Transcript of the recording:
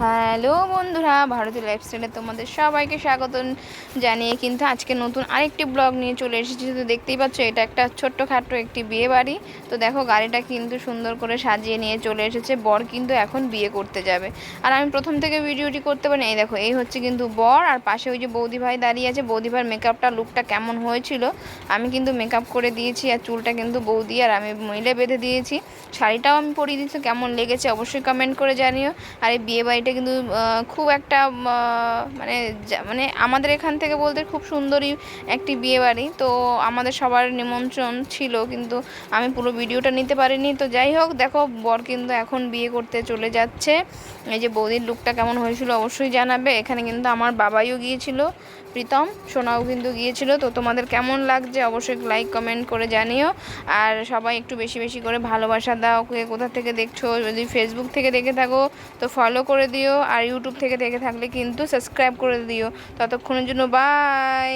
Hello বন্ধুরা, ভারতীয় লাইফস্টাইলে তোমাদের সবাইকে স্বাগত জানিয়ে কিন্তু আজকে নতুন আরেকটি ব্লগ নিয়ে চলে এসেছি। তো দেখতেই পাচ্ছ এটা একটা ছোট্টখাট্টো একটি বিয়ে বাড়ি। তো দেখো গাড়িটা কিন্তু সুন্দর করে সাজিয়ে নিয়ে চলে এসেছে। বর কিন্তু এখন বিয়ে করতে যাবে। আর আমি প্রথম থেকে ভিডিওটি করতে পারি। এই দেখো, এই হচ্ছে কিন্তু বর, আর পাশে ওই যে বৌদি ভাই দাঁড়িয়ে আছে। বৌদি ভাইয়ের মেকআপটা লুকটা কেমন হয়েছিল, আমি কিন্তু মেকআপ করে দিয়েছি। আর চুলটা কিন্তু বৌদি আর আমি মিলে বেঁধে দিয়েছি। শাড়িটাও আমি পরিয়ে দিয়েছি। কেমন লেগেছে অবশ্যই কমেন্ট করে জানিও। আর এই বিয়ে বাড়িটা কিন্তু খুব একটা মানে মানে আমাদের এখান থেকে বলতে খুব সুন্দরই একটি বিয়ে বাড়ি। তো আমাদের সবার নিমন্ত্রণ ছিল, কিন্তু আমি পুরো ভিডিওটা নিতে পারিনি। তো যাই হোক, দেখো বর কিন্তু এখন বিয়ে করতে চলে যাচ্ছে। এই যে বৌদির লুকটা কেমন হয়েছিল অবশ্যই জানাবে। এখানে কিন্তু আমার বাবাইও গিয়েছিল, প্রীতম সোনাও কিন্তু গিয়েছিল। তো তোমাদের কেমন লাগছে অবশ্যই লাইক কমেন্ট করে জানিও। আর সবাই একটু বেশি বেশি করে ভালোবাসা দাও। কে কোথা থেকে দেখছো, যদি ফেসবুক থেকে দেখে থাকো তো ফলো করে দিও, আর ইউটিউব থেকে দেখে থাকলে কিন্তু সাবস্ক্রাইব করে দিও। ততক্ষণের জন্য বাই।